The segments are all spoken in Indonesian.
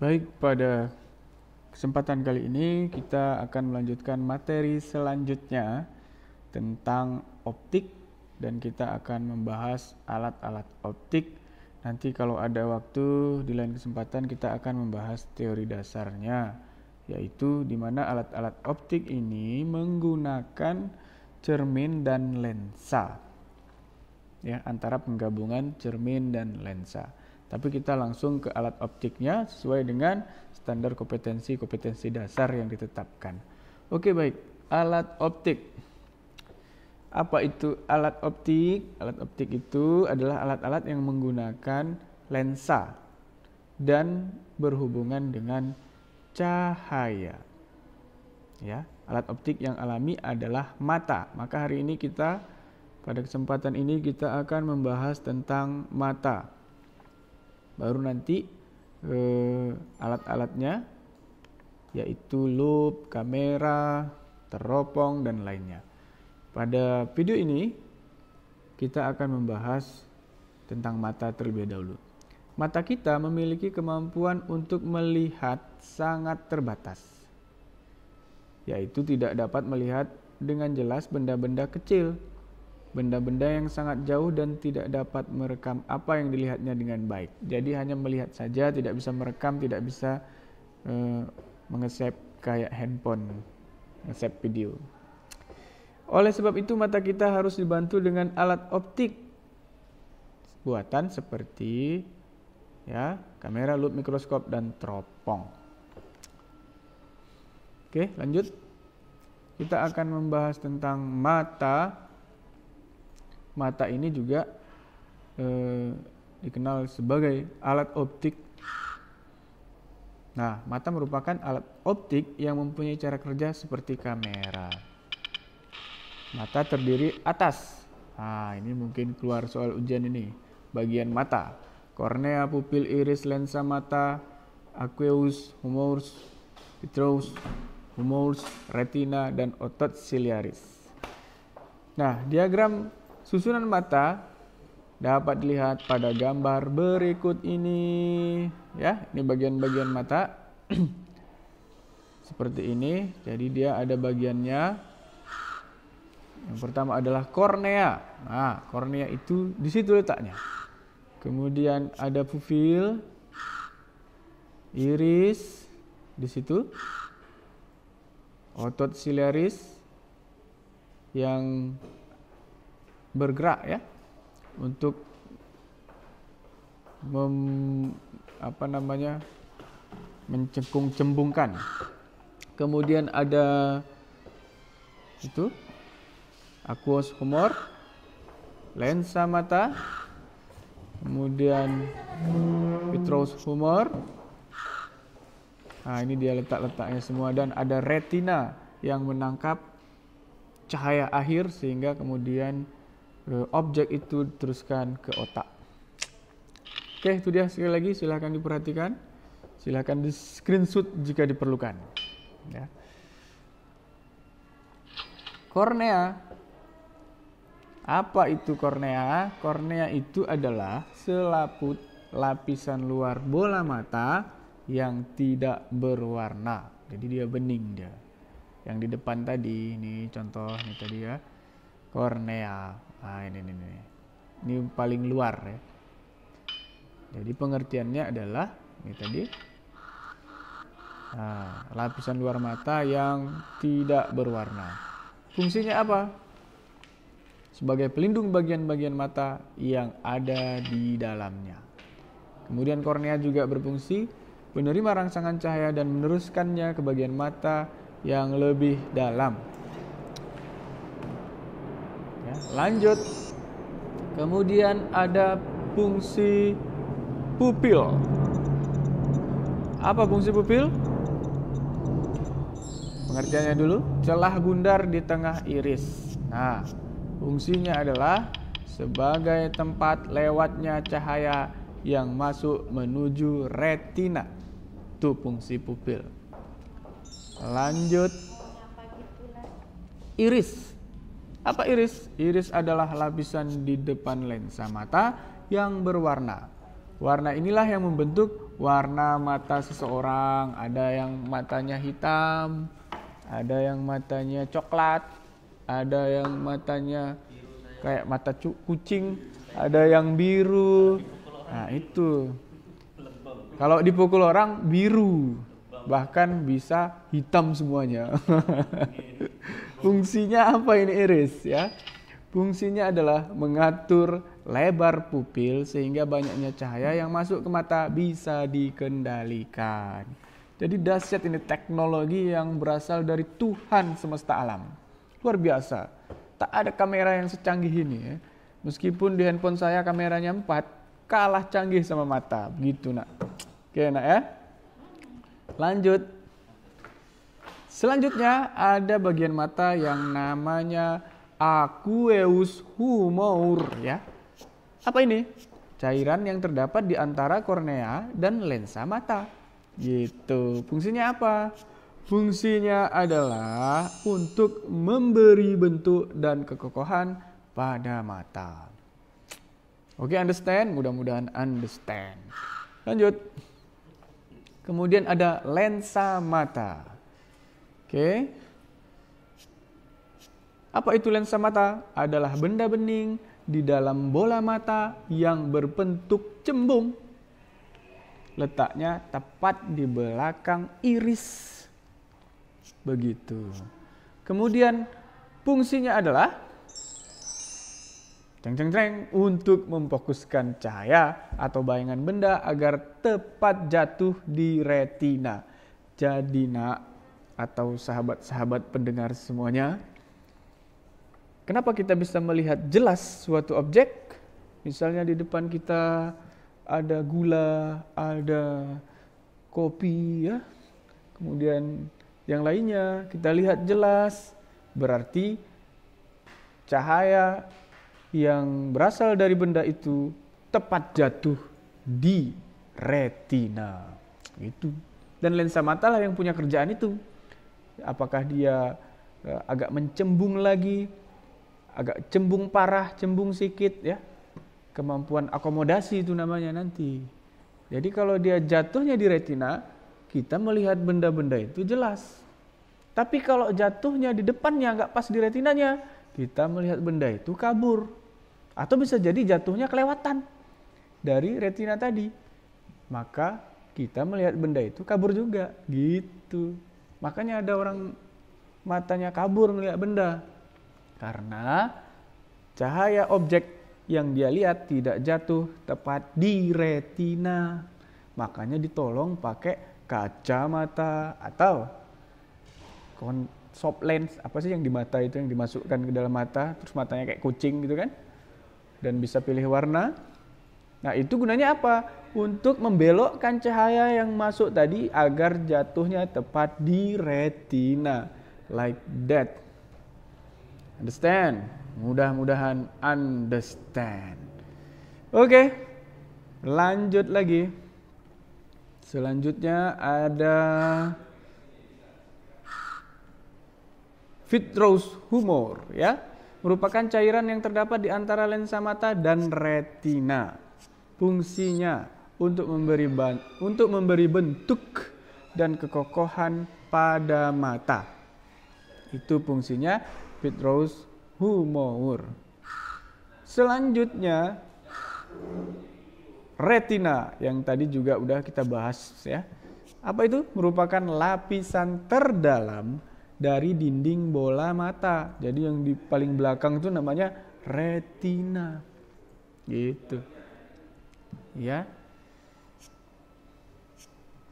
Baik, pada kesempatan kali ini kita akan melanjutkan materi selanjutnya tentang optik dan kita akan membahas alat-alat optik. Nanti kalau ada waktu di lain kesempatan kita akan membahas teori dasarnya, yaitu di mana alat-alat optik ini menggunakan cermin dan lensa. Ya, antara penggabungan cermin dan lensa. Tapi kita langsung ke alat optiknya sesuai dengan standar kompetensi dasar yang ditetapkan. Oke, baik. Alat optik. Apa itu alat optik? Alat optik itu adalah alat-alat yang menggunakan lensa dan berhubungan dengan cahaya. Ya, alat optik yang alami adalah mata. Maka hari ini pada kesempatan ini kita akan membahas tentang mata. Baru nanti alat-alatnya yaitu loop, kamera, teropong, dan lainnya. Pada video ini kita akan membahas tentang mata terlebih dahulu. Mata kita memiliki kemampuan untuk melihat sangat terbatas, yaitu tidak dapat melihat dengan jelas benda-benda kecil, benda-benda yang sangat jauh, dan tidak dapat merekam apa yang dilihatnya dengan baik. Jadi hanya melihat saja, tidak bisa merekam, tidak bisa mengesep kayak handphone, ngesep video. Oleh sebab itu mata kita harus dibantu dengan alat optik buatan seperti kamera, loop, mikroskop, dan teropong. Oke, lanjut. Kita akan membahas tentang mata. Mata ini juga dikenal sebagai alat optik. Nah, mata merupakan alat optik yang mempunyai cara kerja seperti kamera. Mata terdiri atas. Nah, ini mungkin keluar soal ujian ini. Bagian mata: kornea, pupil, iris, lensa mata, aqueous, humors, vitreous, humors, retina, dan otot ciliaris. Nah, diagram susunan mata dapat dilihat pada gambar berikut ini. Ya, ini bagian-bagian mata seperti ini. Jadi dia ada bagiannya. Yang pertama adalah kornea. Nah, kornea itu di situ letaknya. Kemudian ada pupil, iris di situ, otot ciliaris yang bergerak ya untuk mencengkung-cembungkan. Kemudian ada itu aqueous humor, lensa mata, kemudian vitreous humor. Nah, ini dia letak-letaknya semua, dan ada retina yang menangkap cahaya akhir sehingga kemudian objek itu diteruskan ke otak. Oke, itu dia. Sekali lagi silahkan diperhatikan, silahkan di screenshot jika diperlukan ya. Kornea. Apa itu kornea? Kornea itu adalah selaput lapisan luar bola mata yang tidak berwarna. Jadi dia bening dia. Yang di depan tadi, ini contoh ini tadi ya. Kornea. Nah, ini paling luar ya. Jadi pengertiannya adalah ini tadi. Nah, lapisan luar mata yang tidak berwarna. Fungsinya apa? Sebagai pelindung bagian-bagian mata yang ada di dalamnya. Kemudian kornea juga berfungsi menerima rangsangan cahaya dan meneruskannya ke bagian mata yang lebih dalam. Ya, lanjut. Kemudian ada fungsi pupil. Apa fungsi pupil? Pengertiannya dulu, celah bundar di tengah iris. Nah, fungsinya adalah sebagai tempat lewatnya cahaya yang masuk menuju retina. Itu fungsi pupil. Lanjut. Iris. Apa iris? Iris adalah lapisan di depan lensa mata yang berwarna. Warna inilah yang membentuk warna mata seseorang. Ada yang matanya hitam, ada yang matanya coklat, ada yang matanya kayak mata kucing, ada yang biru. Nah itu. Kalau dipukul orang biru, bahkan bisa hitam semuanya. Fungsinya apa ini iris ya? Fungsinya adalah mengatur lebar pupil sehingga banyaknya cahaya yang masuk ke mata bisa dikendalikan. Jadi dahsyat ini teknologi yang berasal dari Tuhan semesta alam. Luar biasa. Tak ada kamera yang secanggih ini ya. Meskipun di handphone saya kameranya 4, kalah canggih sama mata. Begitu nak. Oke nak ya. Lanjut. Selanjutnya ada bagian mata yang namanya aqueous humor ya. Apa ini? Cairan yang terdapat di antara kornea dan lensa mata. Gitu. Fungsinya apa? Fungsinya adalah untuk memberi bentuk dan kekokohan pada mata. Oke, understand? Mudah-mudahan understand. Lanjut. Kemudian ada lensa mata. Oke. Apa itu lensa mata? Adalah benda bening di dalam bola mata yang berbentuk cembung. Letaknya tepat di belakang iris. Begitu. Kemudian fungsinya adalah untuk memfokuskan cahaya atau bayangan benda agar tepat jatuh di retina. Jadi nak atau sahabat-sahabat pendengar semuanya, kenapa kita bisa melihat jelas suatu objek? Misalnya di depan kita ada gula, ada kopi ya. Kemudian yang lainnya kita lihat jelas, berarti cahaya yang berasal dari benda itu tepat jatuh di retina. Itu. Dan lensa mata lah yang punya kerjaan itu. Apakah dia agak mencembung lagi, agak cembung parah, cembung sedikit ya. Kemampuan akomodasi itu namanya nanti. Jadi kalau dia jatuhnya di retina, kita melihat benda-benda itu jelas. Tapi kalau jatuhnya di depannya nggak pas di retinanya, kita melihat benda itu kabur. Atau bisa jadi jatuhnya kelewatan dari retina tadi. Maka kita melihat benda itu kabur juga. Gitu. Makanya ada orang matanya kabur melihat benda. Karena cahaya objek yang dia lihat tidak jatuh tepat di retina. Makanya ditolong pakai kacamata atau soft lens. Apa sih yang di mata itu, yang dimasukkan ke dalam mata, terus matanya kayak kucing gitu kan. Dan bisa pilih warna. Nah itu gunanya apa? Untuk membelokkan cahaya yang masuk tadi agar jatuhnya tepat di retina. Like that. Understand? Mudah-mudahan understand. Oke. Lanjut lagi. Selanjutnya ada vitreous humor ya. Merupakan cairan yang terdapat di antara lensa mata dan retina. Fungsinya untuk memberi bentuk dan kekokohan pada mata. Itu fungsinya vitreous humor. Selanjutnya retina yang tadi juga udah kita bahas ya. Apa itu? Merupakan lapisan terdalam dari dinding bola mata. Jadi yang di paling belakang itu namanya retina. Gitu. Ya.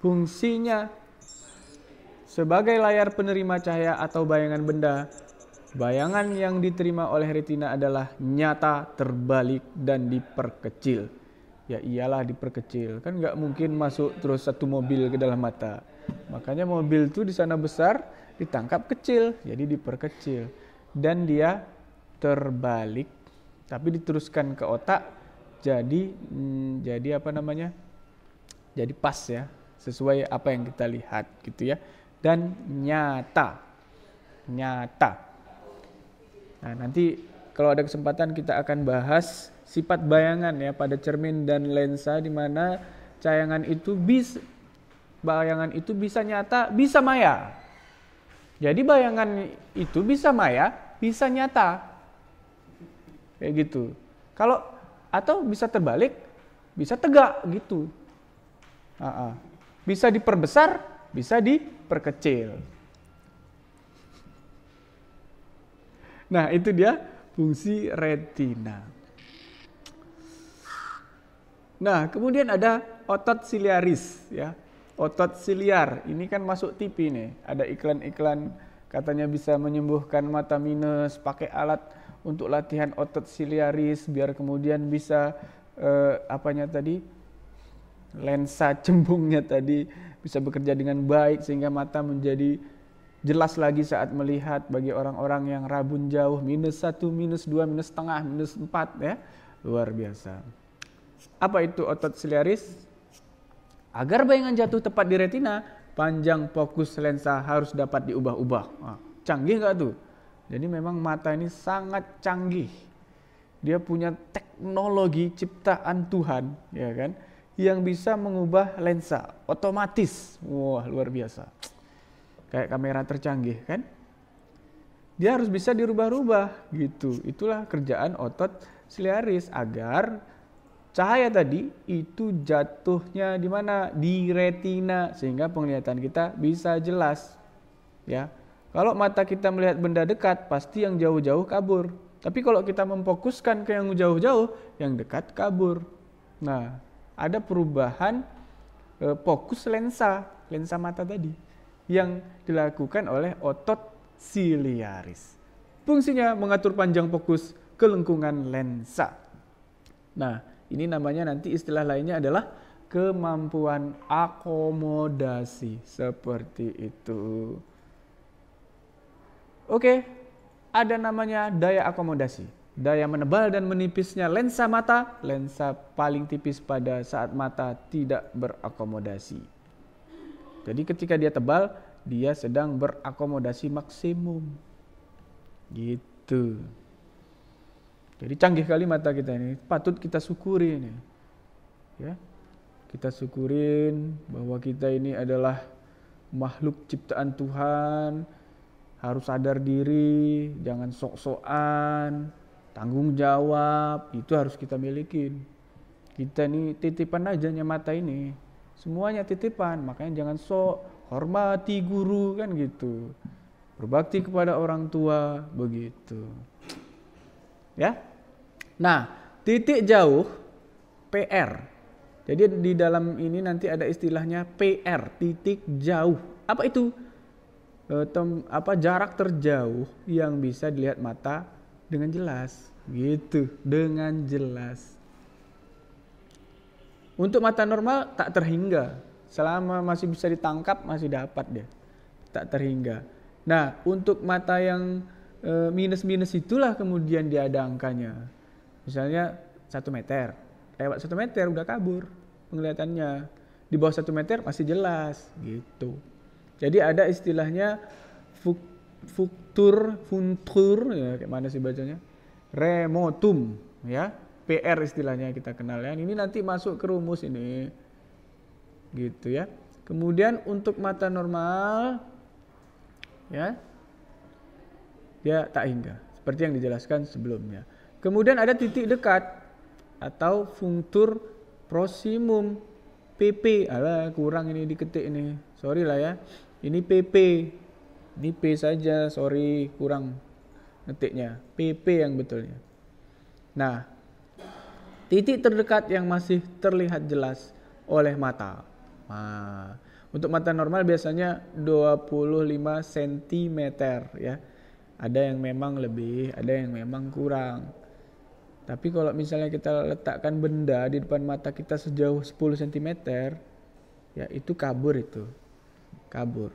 Fungsinya sebagai layar penerima cahaya atau bayangan benda. Bayangan yang diterima oleh retina adalah nyata, terbalik, dan diperkecil. Ya iyalah diperkecil. Kan nggak mungkin masuk terus satu mobil ke dalam mata. Makanya mobil itu di sana besar, ditangkap kecil, jadi diperkecil. Dan dia terbalik, tapi diteruskan ke otak. Jadi apa namanya? Jadi pas ya, sesuai apa yang kita lihat gitu ya. Dan nyata. Nah, nanti kalau ada kesempatan kita akan bahas sifat bayangan ya pada cermin dan lensa, di mana bayangan itu bisa nyata, bisa maya. Jadi bayangan itu bisa maya, bisa nyata. Kayak gitu. Atau bisa terbalik, bisa tegak gitu. Bisa diperbesar, bisa diperkecil. Nah, itu dia fungsi retina. Nah, kemudian ada otot siliaris ya. Otot siliar, ini kan masuk TV nih. Ada iklan-iklan katanya bisa menyembuhkan mata minus, pakai alat untuk latihan otot siliaris biar kemudian bisa lensa cembungnya tadi bisa bekerja dengan baik sehingga mata menjadi jelas lagi saat melihat bagi orang-orang yang rabun jauh, -1, -2, -setengah, -4 ya. Luar biasa. Apa itu otot siliaris? Agar bayangan jatuh tepat di retina, panjang fokus lensa harus dapat diubah-ubah. Canggih nggak tuh? Jadi memang mata ini sangat canggih. Dia punya teknologi ciptaan Tuhan, ya kan, yang bisa mengubah lensa otomatis. Wah, luar biasa. Kayak kamera tercanggih kan? Dia harus bisa dirubah-rubah gitu. Itulah kerjaan otot siliaris agar cahaya tadi itu jatuhnya di mana? Di retina sehingga penglihatan kita bisa jelas. Ya. Kalau mata kita melihat benda dekat, pasti yang jauh-jauh kabur. Tapi kalau kita memfokuskan ke yang jauh-jauh, yang dekat kabur. Nah, ada perubahan fokus lensa mata tadi yang dilakukan oleh otot siliaris. Fungsinya mengatur panjang fokus ke lengkungan lensa. Nah, ini namanya nanti istilah lainnya adalah kemampuan akomodasi. Seperti itu. Oke, ada namanya daya akomodasi. Daya menebal dan menipisnya lensa mata. Lensa paling tipis pada saat mata tidak berakomodasi. Jadi ketika dia tebal, dia sedang berakomodasi maksimum. Gitu. Jadi canggih kali mata kita ini, patut kita syukuri ini. Ya. Kita syukurin bahwa kita ini adalah makhluk ciptaan Tuhan, harus sadar diri, jangan sok-sokan, tanggung jawab, itu harus kita milikin. Kita ini titipan aja mata ini, semuanya titipan, makanya jangan sok, hormati guru kan gitu. Berbakti kepada orang tua, begitu. Ya. Nah, titik jauh PR. Jadi di dalam ini nanti ada istilahnya PR, titik jauh. Apa itu? Jarak terjauh yang bisa dilihat mata dengan jelas, gitu, dengan jelas. Untuk mata normal tak terhingga, selama masih bisa ditangkap masih dapat dia, tak terhingga. Nah, untuk mata yang minus-minus itulah kemudian dia ada angkanya. Misalnya 1 meter, lewat 1 meter udah kabur penglihatannya, di bawah 1 meter masih jelas, gitu. Jadi ada istilahnya funtur, ya kayak mana sih bacanya? Remotum, ya. PR istilahnya kita kenal ya. Ini nanti masuk ke rumus ini. Gitu ya. Kemudian untuk mata normal ya. Dia tak hingga, seperti yang dijelaskan sebelumnya. Kemudian ada titik dekat atau funktur proximum, PP. Alah, kurang ini diketik ini. Sorry lah ya. Ini PP. Ini P saja, sorry, kurang ngetiknya. PP yang betulnya. Nah, titik terdekat yang masih terlihat jelas oleh mata. Nah, untuk mata normal biasanya 25 cm ya. Ada yang memang lebih, ada yang memang kurang. Tapi kalau misalnya kita letakkan benda di depan mata kita sejauh 10 cm, ya itu kabur itu. Kabur.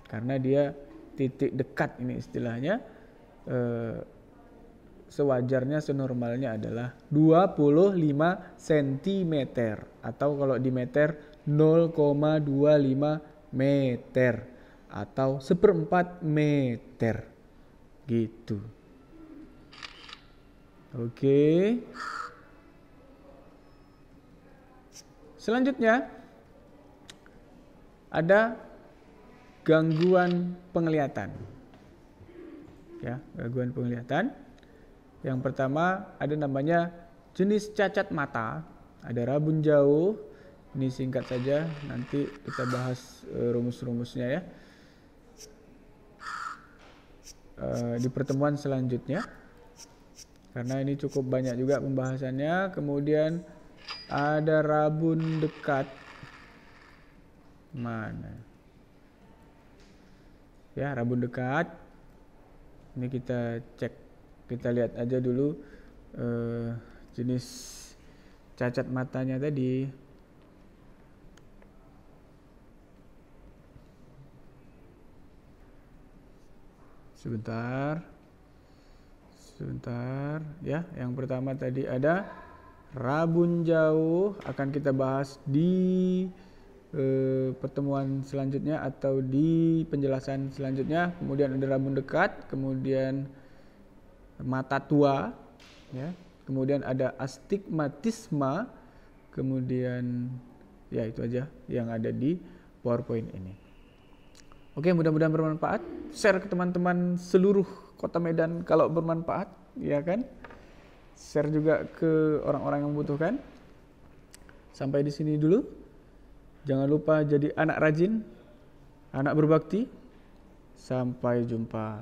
Karena dia titik dekat ini istilahnya, sewajarnya senormalnya adalah 25 cm. Atau kalau di meter 0,25 meter. Atau 1/4 meter. Gitu. Oke. Selanjutnya ada gangguan penglihatan. Ya, gangguan penglihatan. Yang pertama ada namanya jenis cacat mata, ada rabun jauh. Ini singkat saja, nanti kita bahas rumus-rumusnya ya di pertemuan selanjutnya, karena ini cukup banyak juga pembahasannya. Kemudian ada rabun dekat, mana ya rabun dekat. Ini kita cek, kita lihat aja dulu jenis cacat matanya tadi. Sebentar ya. Yang pertama tadi ada rabun jauh, akan kita bahas di pertemuan selanjutnya atau di penjelasan selanjutnya. Kemudian ada rabun dekat, kemudian mata tua ya, kemudian ada astigmatisma, kemudian ya itu aja yang ada di PowerPoint ini. Oke, mudah-mudahan bermanfaat. Share ke teman-teman seluruh Kota Medan kalau bermanfaat, ya kan? Share juga ke orang-orang yang membutuhkan. Sampai di sini dulu. Jangan lupa jadi anak rajin, anak berbakti. Sampai jumpa.